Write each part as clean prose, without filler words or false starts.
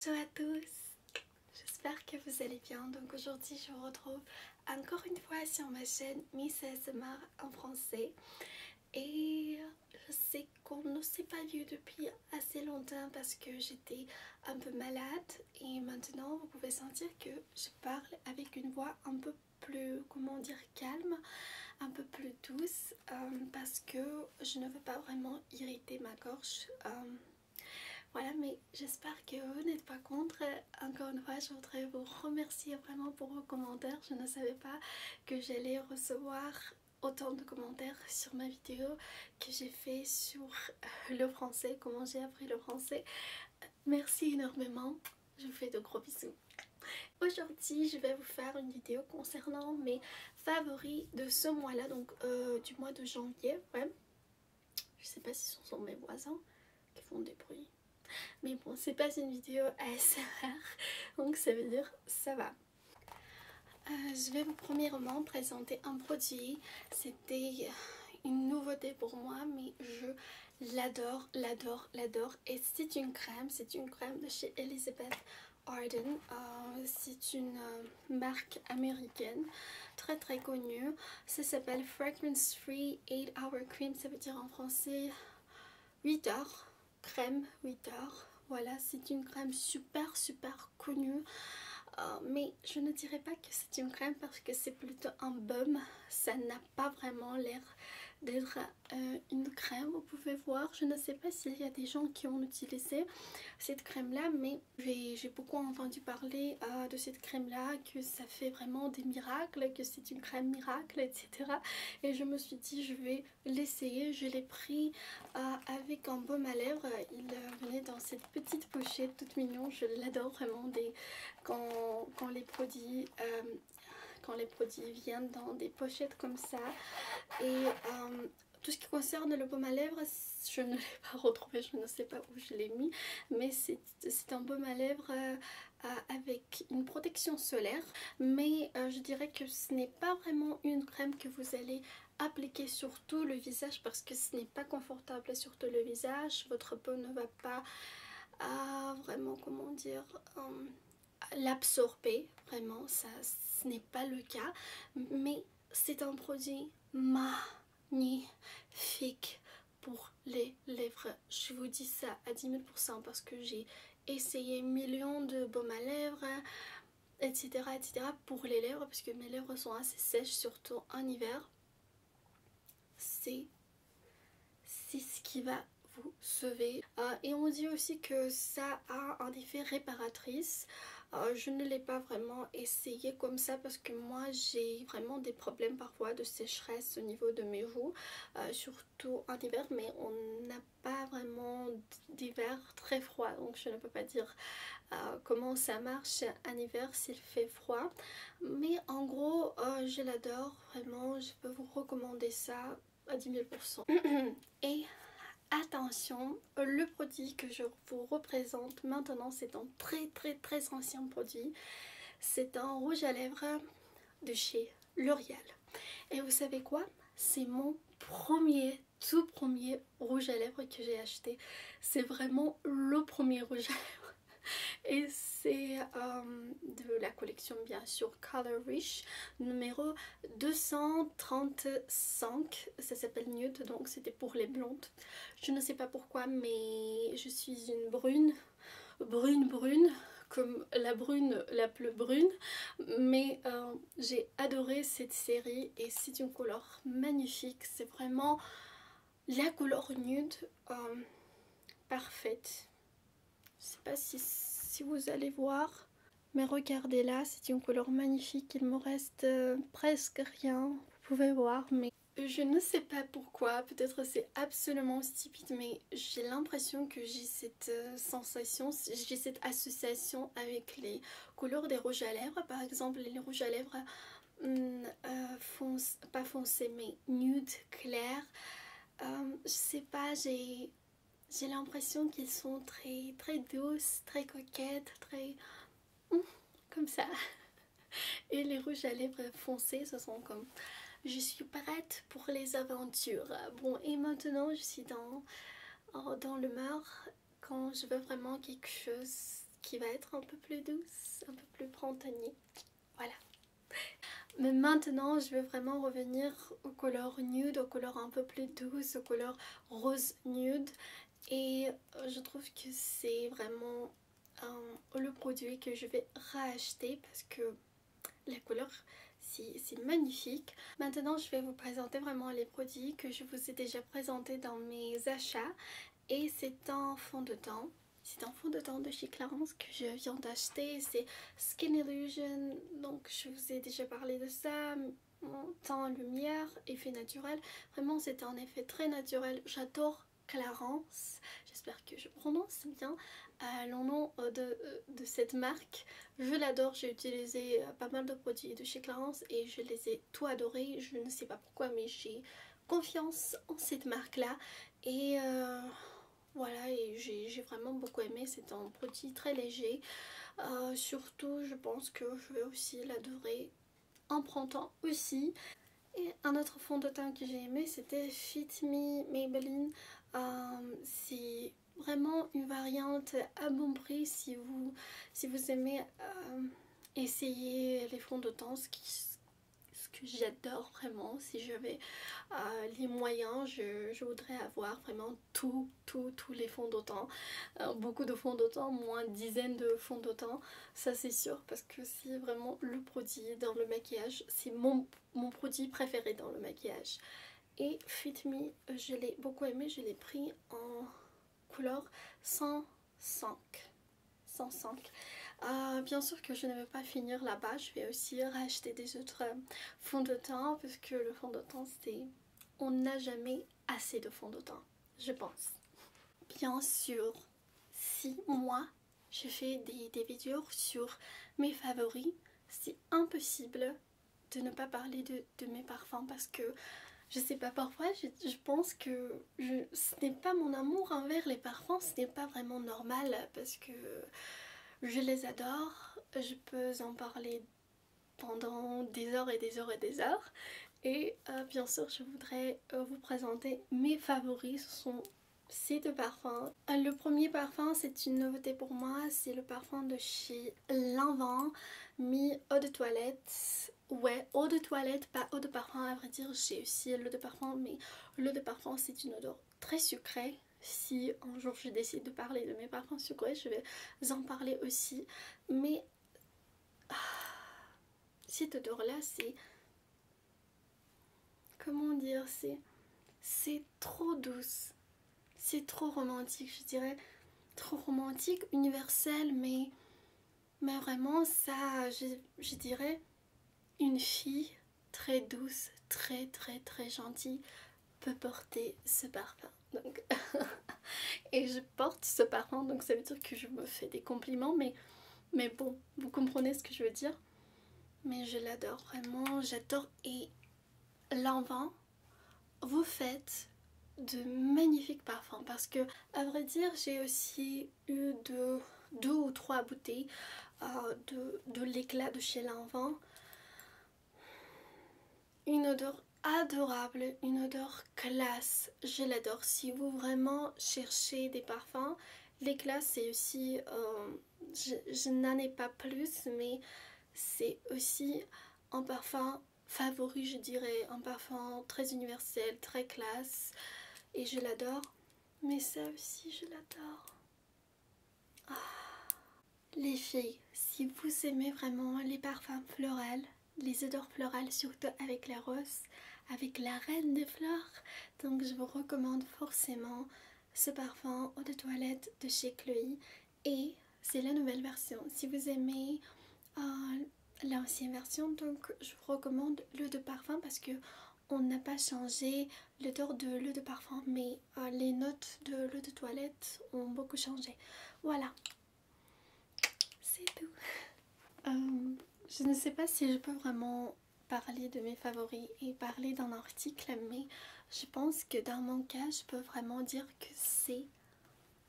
Bonjour à tous, j'espère que vous allez bien. Donc aujourd'hui je vous retrouve encore une fois sur ma chaîne Miss ASMR en français. Et je sais qu'on ne s'est pas vu depuis assez longtemps parce que j'étais un peu malade. Et maintenant vous pouvez sentir que je parle avec une voix un peu plus, comment dire, calme, un peu plus douce, parce que je ne veux pas vraiment irriter ma gorge. Voilà, mais j'espère que vous n'êtes pas contre. Encore une fois, je voudrais vous remercier vraiment pour vos commentaires. Je ne savais pas que j'allais recevoir autant de commentaires sur ma vidéo que j'ai fait sur le français, comment j'ai appris le français. Merci énormément, je vous fais de gros bisous. Aujourd'hui, je vais vous faire une vidéo concernant mes favoris de ce mois-là, donc du mois de janvier. Ouais. Je sais pas si ce sont mes voisins qui font des bruits. Mais bon, c'est pas une vidéo ASMR, donc ça veut dire ça va. Je vais vous premièrement présenter un produit. C'était une nouveauté pour moi, mais je l'adore, l'adore, l'adore. Et c'est une crème de chez Elizabeth Arden. C'est une marque américaine très très connue. Ça s'appelle Fragrance Free 8 Hour Cream, ça veut dire en français 8 heures, crème 8 heures. Voilà, c'est une crème super super connue, mais je ne dirais pas que c'est une crème parce que c'est plutôt un baume. Ça n'a pas vraiment l'air d'être une crème. Vous pouvez voir, je ne sais pas s'il y a des gens qui ont utilisé cette crème là, mais j'ai beaucoup entendu parler de cette crème là, que ça fait vraiment des miracles, que c'est une crème miracle, etc. Et je me suis dit je vais l'essayer. Je l'ai pris avec un baume à lèvres. Il venait dans cette petite pochette toute mignon. Je l'adore vraiment quand les produits viennent dans des pochettes comme ça. Et tout ce qui concerne le baume à lèvres, je ne l'ai pas retrouvé, je ne sais pas où je l'ai mis, mais c'est un baume à lèvres avec une protection solaire, mais je dirais que ce n'est pas vraiment une crème que vous allez appliquer sur tout le visage parce que ce n'est pas confortable sur tout le visage. Votre peau ne va pas vraiment, comment dire, l'absorber, vraiment, ça ce n'est pas le cas, mais c'est un produit magnifique pour les lèvres. Je vous dis ça à 10 000% parce que j'ai essayé millions de baumes à lèvres, etc., etc. pour les lèvres, parce que mes lèvres sont assez sèches, surtout en hiver. C'est ce qui va vous sauver. Et on dit aussi que ça a un effet réparatrice. Je ne l'ai pas vraiment essayé comme ça parce que moi j'ai vraiment des problèmes parfois de sécheresse au niveau de mes joues, surtout en hiver, mais on n'a pas vraiment d'hiver très froid, donc je ne peux pas dire comment ça marche en hiver s'il fait froid, mais en gros je l'adore vraiment. Je peux vous recommander ça à 10 000%. Et attention, le produit que je vous représente maintenant, c'est un très très très ancien produit. C'est un rouge à lèvres de chez L'Oréal. Et vous savez quoi? C'est mon tout premier rouge à lèvres que j'ai acheté. C'est vraiment le premier rouge à lèvres. Et c'est de la collection bien sûr Color Rich numéro 235. Ça s'appelle Nude, donc c'était pour les blondes. Je ne sais pas pourquoi, mais je suis une brune comme la brune la plus brune, mais j'ai adoré cette série et c'est une couleur magnifique. C'est vraiment la couleur nude parfaite. Je sais pas si vous allez voir, mais regardez là, c'est une couleur magnifique. Il me reste presque rien, vous pouvez voir, mais je ne sais pas pourquoi, peut-être c'est absolument stupide, mais j'ai l'impression que j'ai cette sensation, j'ai cette association avec les couleurs des rouges à lèvres. Par exemple, les rouges à lèvres pas foncé mais nude, clair. Je sais pas, j'ai l'impression qu'ils sont très très douces, très coquettes, très comme ça. Et les rouges à lèvres foncés, ce sont comme je suis prête pour les aventures. Bon, et maintenant je suis dans l'humeur quand je veux vraiment quelque chose qui va être un peu plus douce, un peu plus printanier. Voilà. Mais maintenant je vais vraiment revenir aux couleurs nude, aux couleurs un peu plus douces, aux couleurs rose nude. Et je trouve que c'est vraiment le produit que je vais racheter parce que la couleur c'est magnifique. Maintenant je vais vous présenter vraiment les produits que je vous ai déjà présentés dans mes achats. Et c'est un fond de teint. C'est un fond de teint de chez Clarins que je viens d'acheter. C'est Skin Illusion. Donc je vous ai déjà parlé de ça. Teint lumière, effet naturel. Vraiment c'est un effet très naturel. J'adore Clarins. J'espère que je prononce bien le nom de cette marque. Je l'adore. J'ai utilisé pas mal de produits de chez Clarins et je les ai tout adorés. Je ne sais pas pourquoi mais j'ai confiance en cette marque là. Et voilà, et j'ai vraiment beaucoup aimé. C'est un produit très léger. Surtout je pense que je vais aussi l'adorer en printemps aussi. Et un autre fond de teint que j'ai aimé c'était Fit Me Maybelline. C'est vraiment une variante à bon prix si vous aimez essayer les fonds de teint, ce que j'adore vraiment. Si j'avais les moyens, je voudrais avoir vraiment tous les fonds de teint, beaucoup de fonds de teint, moins une dizaine de fonds de teint, ça c'est sûr, parce que c'est vraiment le produit dans le maquillage, c'est mon produit préféré dans le maquillage. Et Fit Me, je l'ai beaucoup aimé, je l'ai pris en couleur 105. Bien sûr que je ne vais pas finir là-bas, je vais aussi racheter des autres fonds de teint parce que le fond de teint c'est... On n'a jamais assez de fond de teint, je pense. Bien sûr, si moi je fais des vidéos sur mes favoris, c'est impossible de ne pas parler de mes parfums parce que je sais pas, parfois je pense que ce n'est pas mon amour envers les parfums, ce n'est pas vraiment normal parce que je les adore, je peux en parler pendant des heures et des heures et des heures. Et bien sûr je voudrais vous présenter mes favoris, ce sont ces deux parfums. Le premier parfum c'est une nouveauté pour moi, c'est le parfum de chez Lanvin, Mi eau de toilette. Ouais, eau de toilette, pas eau de parfum à vrai dire, j'ai aussi l'eau de parfum mais l'eau de parfum c'est une odeur très sucrée. Si un jour je décide de parler de mes parfums sucrés, je vais en parler aussi. Mais cette odeur là c'est... Comment dire, c'est trop douce, c'est trop romantique, je dirais, trop romantique, universel, mais vraiment ça, je dirais, une fille très douce, très gentille peut porter ce parfum. Donc et je porte ce parfum, donc ça veut dire que je me fais des compliments, mais bon, vous comprenez ce que je veux dire. Mais je l'adore vraiment, j'adore. Et Lanvin, vous faites de magnifiques parfums parce que à vrai dire j'ai aussi eu deux ou trois bouteilles de l'éclat de chez Lanvin. Une odeur adorable, une odeur classe, je l'adore. Si vous vraiment cherchez des parfums, l'éclat c'est aussi, je n'en ai pas plus mais c'est aussi un parfum favori, je dirais, un parfum très universel, très classe et je l'adore. Mais ça aussi je l'adore. Les filles, si vous aimez vraiment les parfums floraux, les odeurs florales, surtout avec la rose, avec la reine des fleurs, donc je vous recommande forcément ce parfum eau de toilette de chez Chloé. Et c'est la nouvelle version. Si vous aimez l'ancienne version, donc je vous recommande l'eau de parfum parce que on n'a pas changé l'odeur de l'eau de parfum, mais les notes de l'eau de toilette ont beaucoup changé. Voilà, c'est tout. Je ne sais pas si je peux vraiment parler de mes favoris et parler d'un article, mais je pense que dans mon cas, je peux vraiment dire que c'est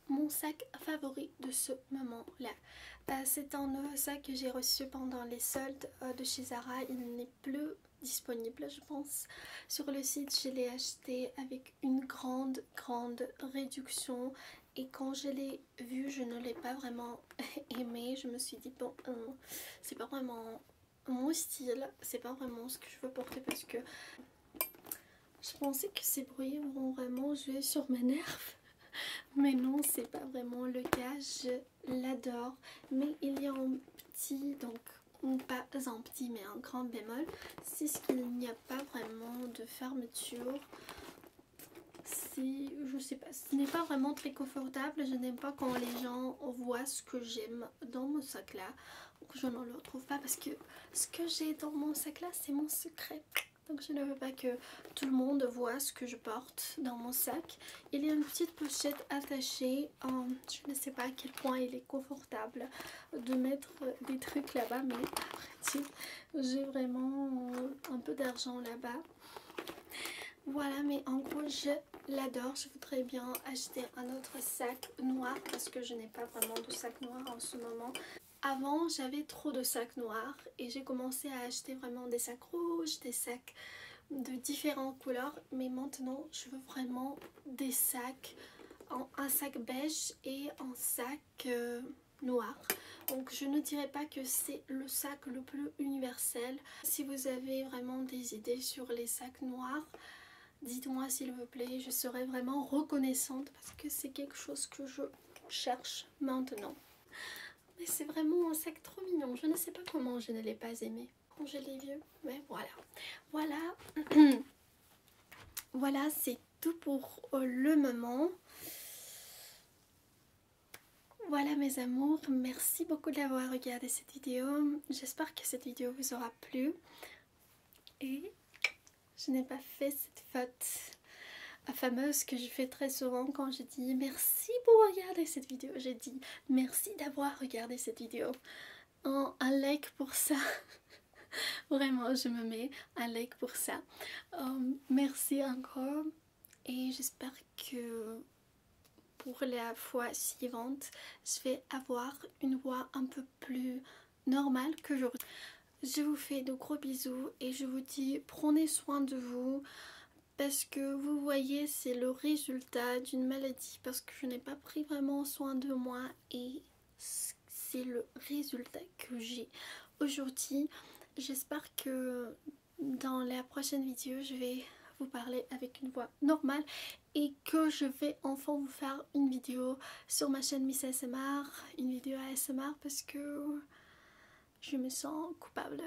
mon sac favori de ce moment-là. C'est un nouveau sac que j'ai reçu pendant les soldes de chez Zara. Il n'est plus disponible, je pense. Sur le site, je l'ai acheté avec une grande réduction et quand je l'ai vu je ne l'ai pas vraiment aimé. Je me suis dit bon c'est pas vraiment mon style, c'est pas vraiment ce que je veux porter parce que je pensais que ces bruits vont vraiment jouer sur mes nerfs. Mais non, c'est pas vraiment le cas, je l'adore. Mais il y a un petit, donc pas un petit mais un grand bémol, c'est ce qu'il n'y a pas vraiment de fermeture. Je sais pas, ce n'est pas vraiment très confortable. Je n'aime pas quand les gens voient ce que j'aime dans mon sac là. Donc je ne le retrouve pas parce que ce que j'ai dans mon sac là c'est mon secret. Donc je ne veux pas que tout le monde voit ce que je porte dans mon sac. Il y a une petite pochette attachée. Je ne sais pas à quel point il est confortable de mettre des trucs là-bas. Mais après j'ai vraiment un peu d'argent là-bas. Voilà, mais en gros je l'adore. Je voudrais bien acheter un autre sac noir parce que je n'ai pas vraiment de sac noir en ce moment. Avant j'avais trop de sacs noirs et j'ai commencé à acheter vraiment des sacs rouges, des sacs de différentes couleurs. Mais maintenant je veux vraiment des sacs, un sac beige et un sac noir. Donc je ne dirais pas que c'est le sac le plus universel. Si vous avez vraiment des idées sur les sacs noirs, dites-moi s'il vous plaît, je serais vraiment reconnaissante parce que c'est quelque chose que je cherche maintenant. Mais c'est vraiment un sac trop mignon, je ne sais pas comment je ne l'ai pas aimé quand je l'ai vu, mais voilà. Voilà, voilà c'est tout pour le moment. Voilà mes amours, merci beaucoup d'avoir regardé cette vidéo. J'espère que cette vidéo vous aura plu. Et je n'ai pas fait cette faute fameuse que je fais très souvent quand je dis merci pour regarder cette vidéo. J'ai dit merci d'avoir regardé cette vidéo. Un like pour ça. Vraiment je me mets un like pour ça. Merci encore et j'espère que pour la fois suivante je vais avoir une voix un peu plus normale qu'aujourd'hui. Je vous fais de gros bisous et je vous dis prenez soin de vous. Parce que vous voyez c'est le résultat d'une maladie parce que je n'ai pas pris vraiment soin de moi et c'est le résultat que j'ai aujourd'hui. J'espère que dans la prochaine vidéo je vais vous parler avec une voix normale et que je vais enfin vous faire une vidéo sur ma chaîne Miss ASMR, une vidéo ASMR parce que je me sens coupable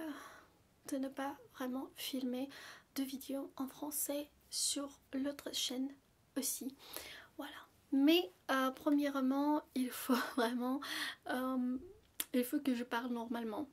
de ne pas vraiment filmer de vidéos en français sur l'autre chaîne aussi. Voilà. Mais premièrement, il faut vraiment il faut que je parle normalement.